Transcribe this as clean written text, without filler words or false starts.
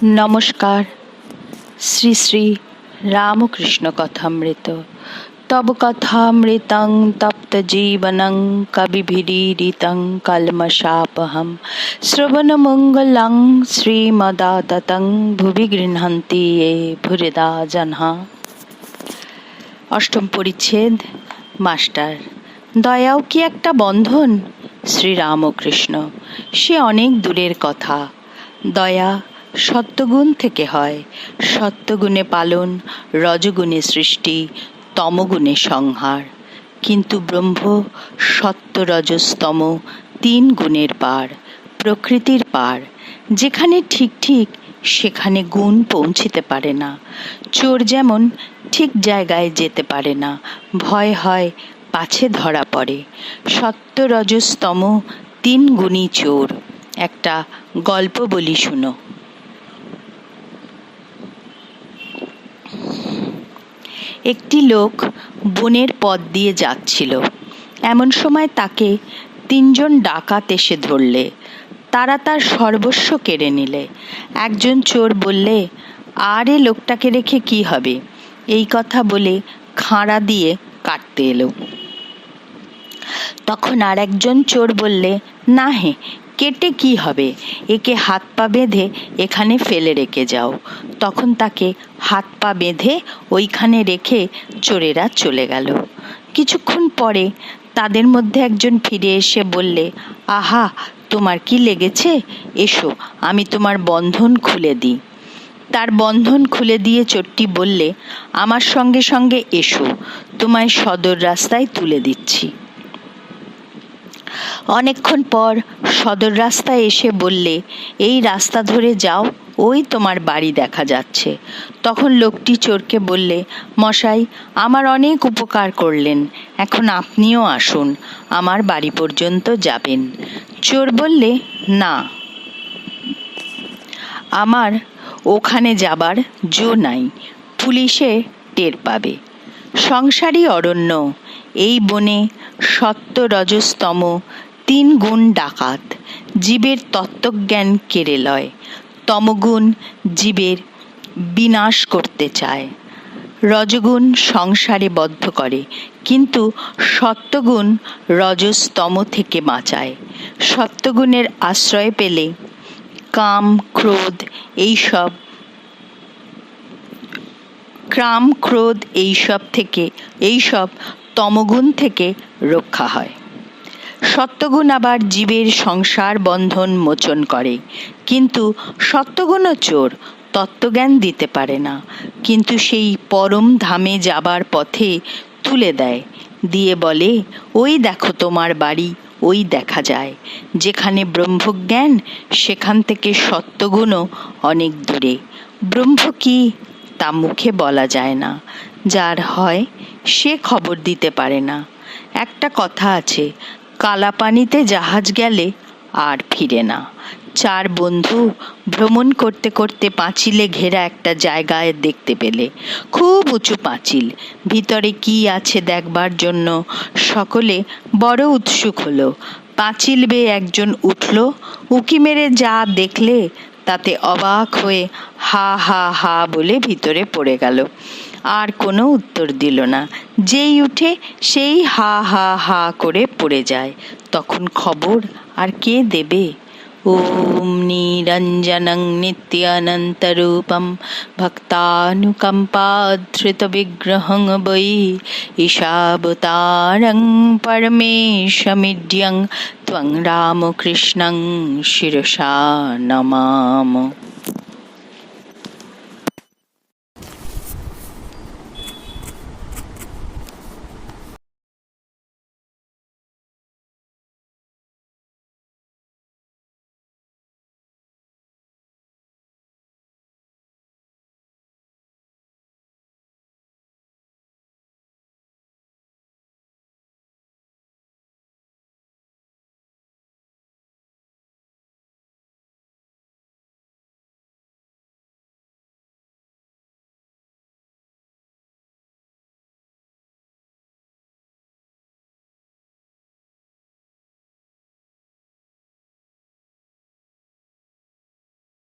নমস্কার। শ্রী শ্রী রামকৃষ্ণ কথামৃত। তব কথামৃতং তপ্ত জীবনং কবিভিরীডিতং কলমশাপহম শ্রবণমঙ্গলং শ্রীমদাততং ভুবি গৃহন্তি ये ভুরিদা জনহা। অষ্টম পরিচ্ছেদ। মাস্টার, দয়াও কি একটা বন্ধন? শ্রীরামকৃষ্ণ: সে অনেক দূরের কথা। দয়া সত্যগুণ থেকে হয়। সত্যগুণে পালন, রজগুণে সৃষ্টি, তমগুণে সংহার। কিন্তু ব্রহ্ম সত্য রজস্তম তিন গুণের পার, প্রকৃতির পার। যেখানে ঠিক ঠিক সেখানে গুণ পৌঁছিতে পারে না। চোর যেমন ঠিক জায়গায় যেতে পারে না, ভয় হয় পাছে ধরা পড়ে। সত্য রজস্তম তিন গুণী চোর। একটা গল্প বলি, শুনো। একটি লোক বনের পথ দিয়ে যাচ্ছিল। এমন সময় তাকে তিনজন ডাকাত এসে ধরলে। তারা তার সর্বস্ব কেড়ে নিলে। একজন চোর বললে, আরে লোকটাকে রেখে কি হবে? এই কথা বলে খাঁড়া দিয়ে কাটতে এলো। তখন আর একজন চোর বললে, না হে, কেটে কি হবে, একে হাত পা বেঁধে এখানে ফেলে রেখে যাও। তখন তাকে হাত পা বেঁধে ওইখানে রেখে চোরেরা চলে গেল। কিছুক্ষণ পরে তাদের মধ্যে একজন ফিরে এসে বললে, আহা, তোমার কি লেগেছে? এসো, আমি তোমার বন্ধন খুলে দিই। তার বন্ধন খুলে দিয়ে চোরটি বললে, আমার সঙ্গে সঙ্গে এসো, তোমায় সদর রাস্তায় তুলে দিচ্ছি। অনেকক্ষণ পর সদর রাস্তায় এসে বললে, এই রাস্তা ধরে যাও, ওই তোমার বাড়ি দেখা যাচ্ছে। তখন লোকটি চোরকে বললে, মশাই, আমার অনেক উপকার করলেন, এখন আপনিও আসুন, আমার বাড়ি পর্যন্ত যাবেন। চোর বললে, না, আমার ওখানে যাবার জো নাই, পুলিশে টের পাবে। সংসারী অরণ্য, এই বনে সত্য রজস্তম তিন গুণ ডাকাত, জীবের তত্ত্বজ্ঞান কেড়ে লয়। তমগুণ জীবের বিনাশ করতে চায়। রজগুণ সংসারে বদ্ধ করে, কিন্তু সত্যগুণ রজস্তম থেকে বাঁচায়। সত্যগুণের আশ্রয় পেলে কাম ক্রোধ এইসব তমগুণ থেকে রক্ষা হয়। সত্যগুণ আবার জীবের সংসার বন্ধন মোচন করে, কিন্তু সত্যগুণও চোর, তত্ত্বজ্ঞান দিতে পারে না, কিন্তু সেই পরম ধামে যাবার পথে তুলে দেয়, দিয়ে বলে, ওই দেখো তোমার বাড়ি, ওই দেখা যায়। যেখানে ব্রহ্মজ্ঞান, সেখান থেকে সত্যগুণও অনেক দূরে। ব্রহ্ম কি তা মুখে বলা যায় না, যার হয় সে খবর দিতে পারে না। একটা কথা আছে, কালাপানিতে জাহাজ গেলে আর ফিরে না। চার বন্ধু ভ্রমণ করতে করতে পাঁচিলে ঘেরা একটা জায়গায় দেখতে পেলে। খুব উঁচু পাঁচিল, ভিতরে কি আছে দেখবার জন্য সকলে বড় উৎসুক হলো। পাঁচিল বেয়ে একজন উঠল, উঁকি মেরে যা দেখলে তাতে অবাক হয়ে হা হা হা বলে ভিতরে পড়ে গেল। আর কোনো উত্তর দিল না। যেই উঠে সেই হা হা হা করে পড়ে যায়। তখন খবর আর কে দেবে? ওম নিরঞ্জনং নিত্যানন্তরূপম ভক্তানুকম্পাধৃত বিগ্রহং বৈ ঈশাবতারং পরমেশমিড্যং ত্বং রামকৃষ্ণং শিরসা নমাম।